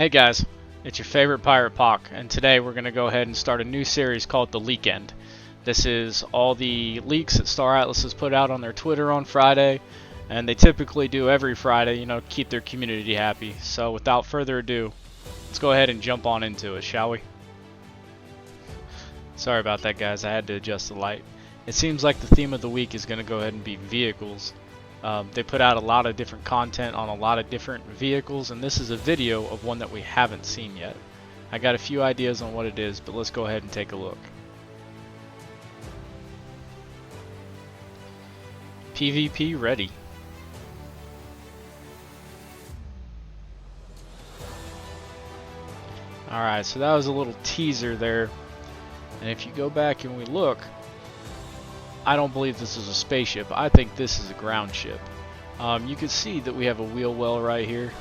Hey guys, it's your favorite pirate Pock, and today we're going to go ahead and start a new series called The Leak End. This is all the leaks that Star Atlas has put out on their Twitter on Friday, and they typically do every Friday, you know, to keep their community happy. So without further ado, let's go ahead and jump on into it, shall we? Sorry about that, guys, I had to adjust the light. It seems like the theme of the week is going to go ahead and be vehicles. They put out a lot of different content on a lot of different vehicles, and this is a video of one that we haven't seen yet. I got a few ideas on what it is, but let's go ahead and take a look. PvP ready. Alright, so that was a little teaser there, and if you go back and we look, I don't believe this is a spaceship. I think this is a ground ship. You can see that we have a wheel well right here,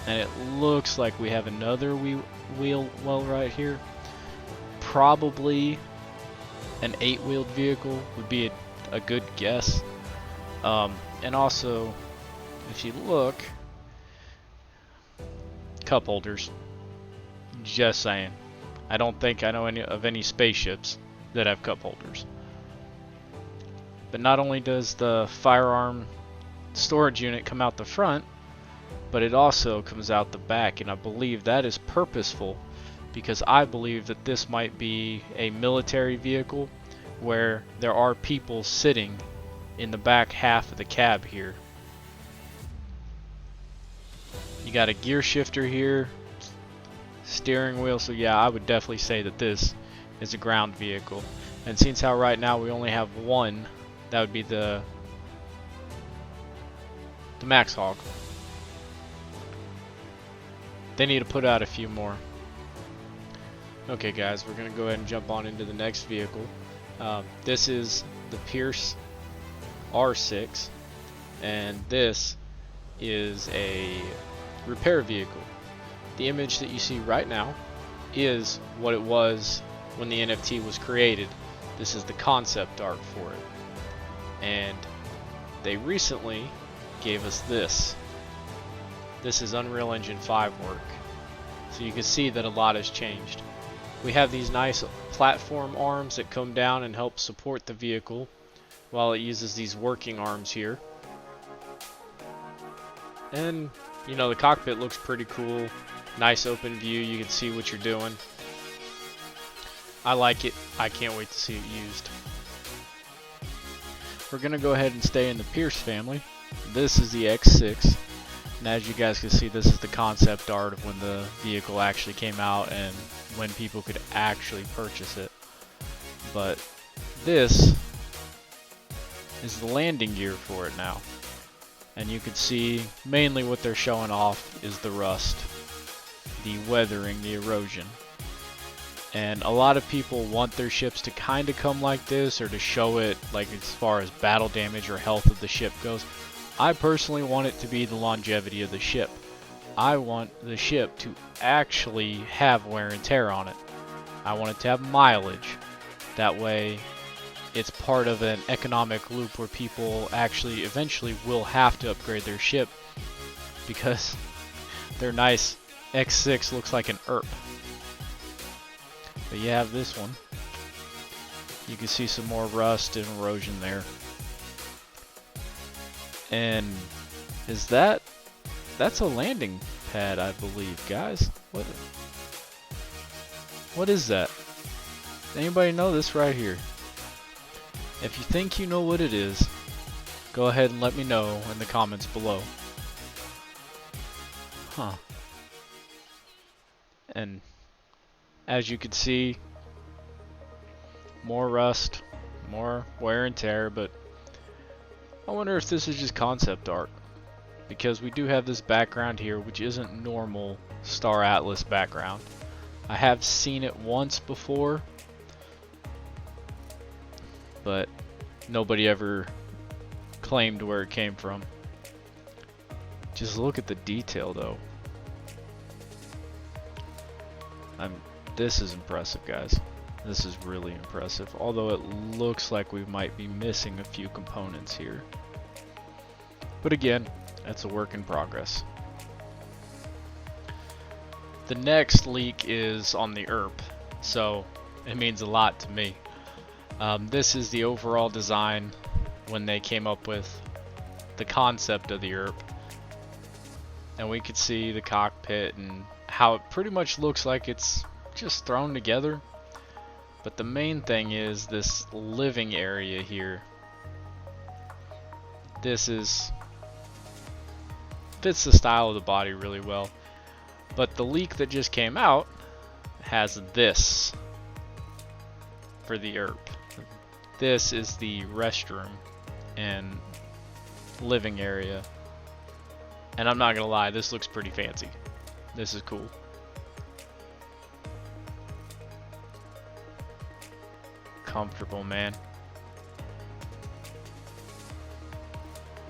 and it looks like we have another wheel well right here. Probably an 8-wheeled vehicle would be a good guess. And also, if you look, cup holders. Just saying. I don't think I know any spaceships that have cup holders. But not only does the firearm storage unit come out the front, but it also comes out the back, and I believe that is purposeful because I believe that this might be a military vehicle where there are people sitting in the back half of the cab here. You got a gear shifter here, steering wheel, so yeah, I would definitely say that this is a ground vehicle. And since how right now we only have one, that would be the Max Hog. They need to put out a few more. Okay guys, we're gonna go ahead and jump on into the next vehicle. This is the Pierce R6, and this is a repair vehicle. The image that you see right now is what it was when the NFT was created. This is the concept art for it. And they recently gave us this. This is Unreal Engine 5 work. So you can see that a lot has changed. We have these nice platform arms that come down and help support the vehicle while it uses these working arms here. And you know, the cockpit looks pretty cool. Nice open view, you can see what you're doing. I like it. I can't wait to see it used. We're going to go ahead and stay in the Pierce family. This is the X6, and as you guys can see, this is the concept art of when the vehicle actually came out and when people could actually purchase it. But this is the landing gear for it now, and you can see mainly what they're showing off is the rust, the weathering, the erosion. And a lot of people want their ships to kind of come like this, or to show it like as far as battle damage or health of the ship goes. I personally want it to be the longevity of the ship. I want the ship to actually have wear and tear on it. I want it to have mileage. That way it's part of an economic loop where people actually eventually will have to upgrade their ship because their nice X6 looks like an ERP. But you have this one. You can see some more rust and erosion there. And is that's a landing pad, I believe, guys. What is that? Does anybody know this right here? If you think you know what it is, go ahead and let me know in the comments below. Huh. And as you can see, more rust, more wear and tear, but I wonder if this is just concept art, because we do have this background here which isn't normal Star Atlas background. I have seen it once before, but nobody ever claimed where it came from. Just look at the detail though. This is impressive, guys. This is really impressive, although it looks like we might be missing a few components here. But again, that's a work in progress. The next leak is on the ERP, so it means a lot to me. This is the overall design when they came up with the concept of the ERP. And we could see the cockpit and how it pretty much looks like it's just thrown together. But the main thing is this living area here. This fits the style of the body really well. But the leak that just came out has this for the ERP. This is the restroom and living area. And I'm not gonna lie, this looks pretty fancy. This is cool. Comfortable, man.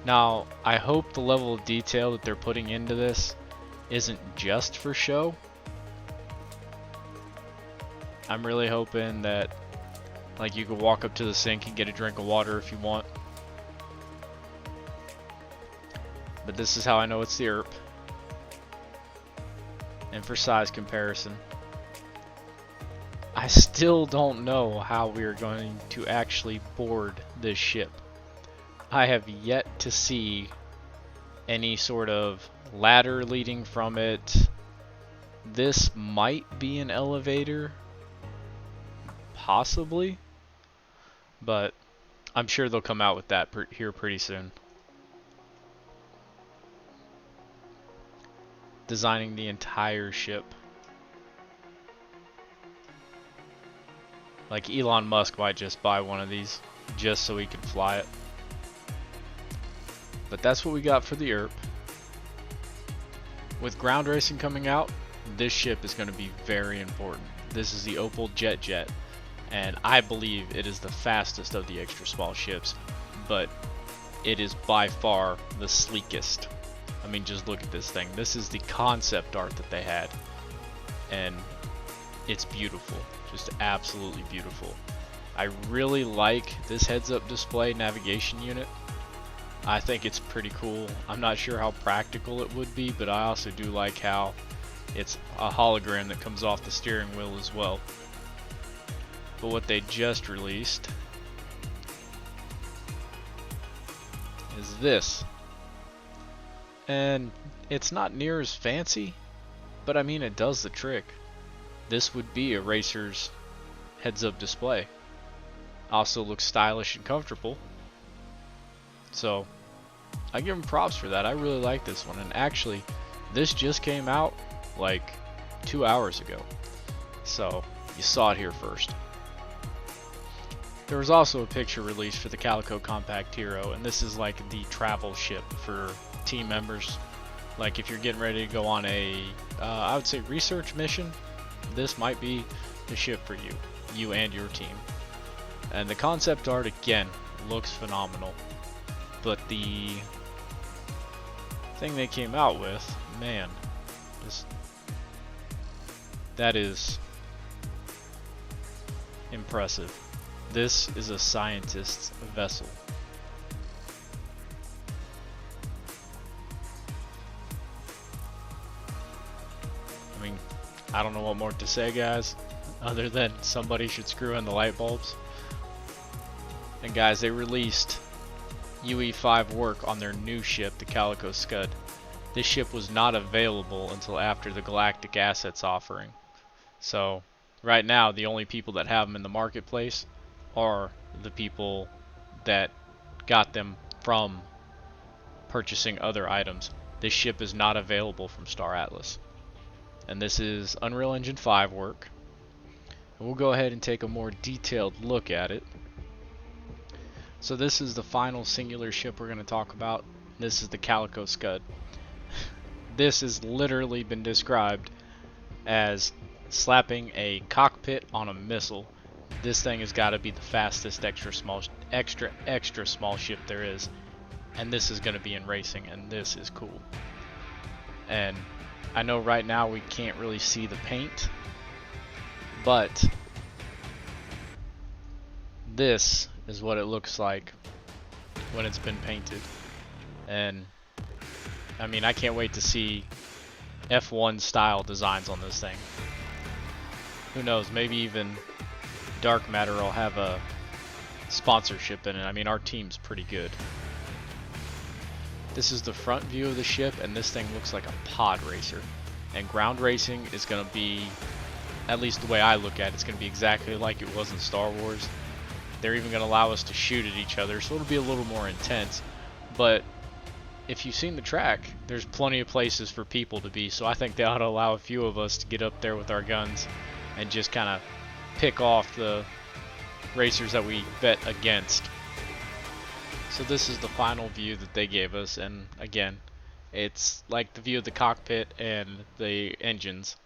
Now, I hope the level of detail that they're putting into this isn't just for show. I'm really hoping that like you could walk up to the sink and get a drink of water if you want. But this is how I know it's the ERP. And for size comparison, I still don't know how we are going to actually board this ship. I have yet to see any sort of ladder leading from it. This might be an elevator, possibly, but I'm sure they'll come out with that here pretty soon. Designing the entire ship. Like Elon Musk might just buy one of these just so he can fly it. But that's what we got for the ERP. With ground racing coming out, this ship is going to be very important. This is the Opal Jet, and I believe it is the fastest of the extra small ships, but it is by far the sleekest. I mean, just look at this thing. This is the concept art that they had, and it's beautiful. Just absolutely beautiful. I really like this heads-up display navigation unit. I think it's pretty cool. I'm not sure how practical it would be, but I also do like how it's a hologram that comes off the steering wheel as well. But what they just released is this. And it's not near as fancy, but I mean it does the trick. This would be a racer's heads-up display. Also looks stylish and comfortable. So I give them props for that. I really like this one. And actually, this just came out like 2 hours ago. So you saw it here first. There was also a picture released for the Calico Compact Hero, and this is like the travel ship for team members. Like if you're getting ready to go on a, I would say research mission, this might be the ship for you and your team. And the concept art again looks phenomenal. But the thing they came out with, man, that is impressive. This is a scientist's vessel. I mean, I don't know what more to say, guys, other than somebody should screw in the light bulbs. And guys, they released UE5 work on their new ship, the Calico Scud. This ship was not available until after the Galactic Assets offering. So, right now, the only people that have them in the marketplace are the people that got them from purchasing other items. This ship is not available from Star Atlas. And this is Unreal Engine 5 work. And we'll go ahead and take a more detailed look at it. So this is the final singular ship we're going to talk about. This is the Calico Scud. This has literally been described as slapping a cockpit on a missile. This thing has got to be the fastest extra small ship there is. And this is going to be in racing, and this is cool. And I know right now we can't really see the paint, but this is what it looks like when it's been painted. And I mean, I can't wait to see F1 style designs on this thing. Who knows, maybe even Dark Matter will have a sponsorship in it. I mean, our team's pretty good. This is the front view of the ship, and this thing looks like a pod racer. And ground racing is going to be, at least the way I look at it, it's going to be exactly like it was in Star Wars. They're even going to allow us to shoot at each other, so it'll be a little more intense. But if you've seen the track, there's plenty of places for people to be, so I think they ought to allow a few of us to get up there with our guns and just kind of pick off the racers that we bet against. So this is the final view that they gave us, and again, it's like the view of the cockpit and the engines.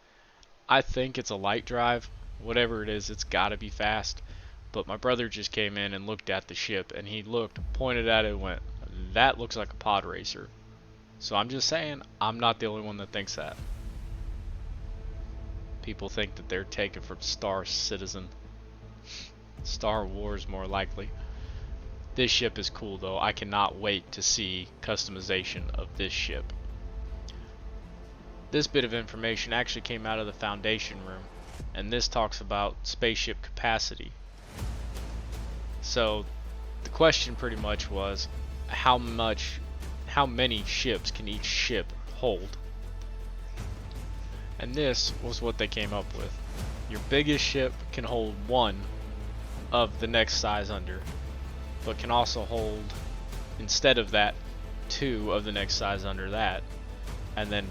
I think it's a light drive. Whatever it is, it's got to be fast. But my brother just came in and looked at the ship, and he looked, pointed at it, and went, "That looks like a pod racer." So I'm just saying, I'm not the only one that thinks that. People think that they're taken from Star Citizen. Star Wars, more likely. This ship is cool, though. I cannot wait to see customization of this ship. This bit of information actually came out of the Foundation room, and this talks about Spaceship Capacity. So the question pretty much was, how many ships can each ship hold? And this was what they came up with. Your biggest ship can hold one of the next size under, but can also hold, instead of that, 2 of the next size under that, and then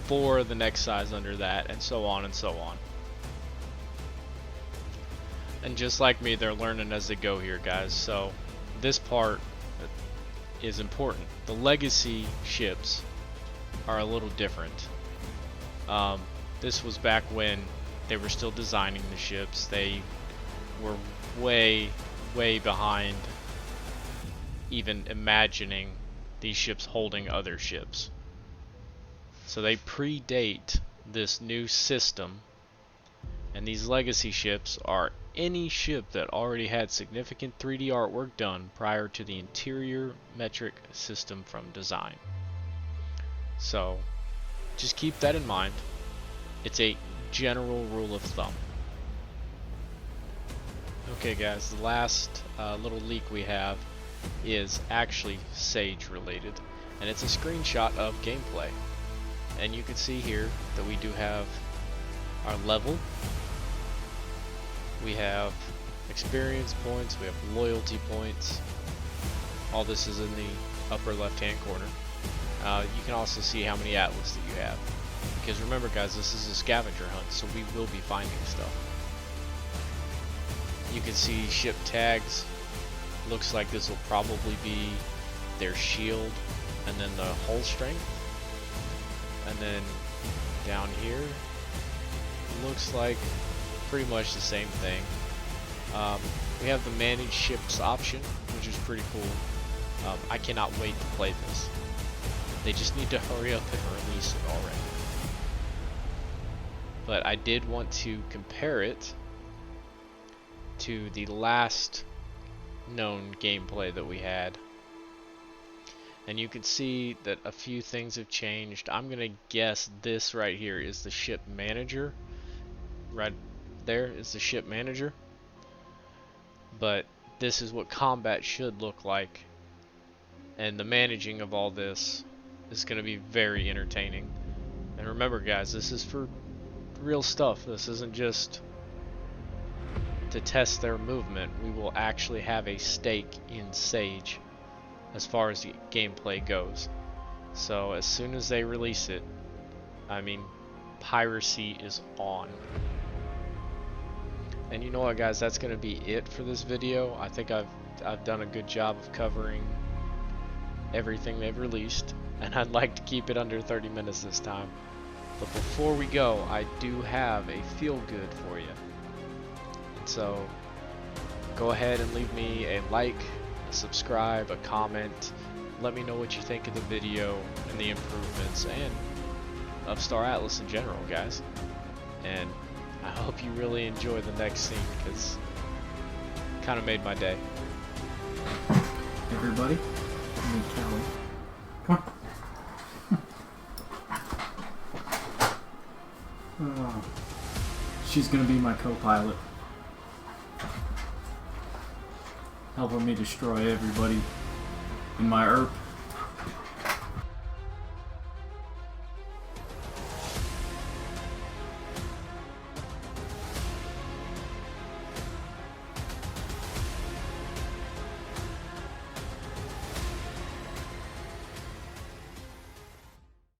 4 of the next size under that, and so on and so on. And just like me, they're learning as they go here, guys. So this part is important. The legacy ships are a little different. This was back when they were still designing the ships. They were way behind even imagining these ships holding other ships. So they predate this new system, and these legacy ships are any ship that already had significant 3D artwork done prior to the interior metric system from design. So just keep that in mind. It's a general rule of thumb. Okay guys, the last little leak we have is actually Sage related, and it's a screenshot of gameplay. And you can see here that we do have our level, we have experience points, we have loyalty points. All this is in the upper left hand corner. You can also see how many atlas that you have, because remember guys, this is a scavenger hunt, so we will be finding stuff. You can see ship tags. Looks like this will probably be their shield, and then the hull strength. And then down here, looks like pretty much the same thing. We have the manage ships option, which is pretty cool. I cannot wait to play this. They just need to hurry up and release it already. But I did want to compare it to the last known gameplay that we had, and you can see that a few things have changed. I'm gonna guess this right here is the ship manager. Right there is the ship manager, but this is what combat should look like, and the managing of all this is gonna be very entertaining. And remember guys, this is for real stuff. This isn't just to test their movement. We will actually have a stake in Sage as far as the gameplay goes. So as soon as they release it, I mean, piracy is on. And you know what guys, that's gonna be it for this video. I think I've done a good job of covering everything they've released, and I'd like to keep it under 30 minutes this time. But before we go, I do have a feel good for you. So go ahead and leave me a like, a subscribe, a comment. Let me know what you think of the video and the improvements and of Star Atlas in general, guys. And I hope you really enjoy the next scene, because it kind of made my day. Everybody, meet Callie. Come on. She's gonna be my co-pilot, helping me destroy everybody in my ERP.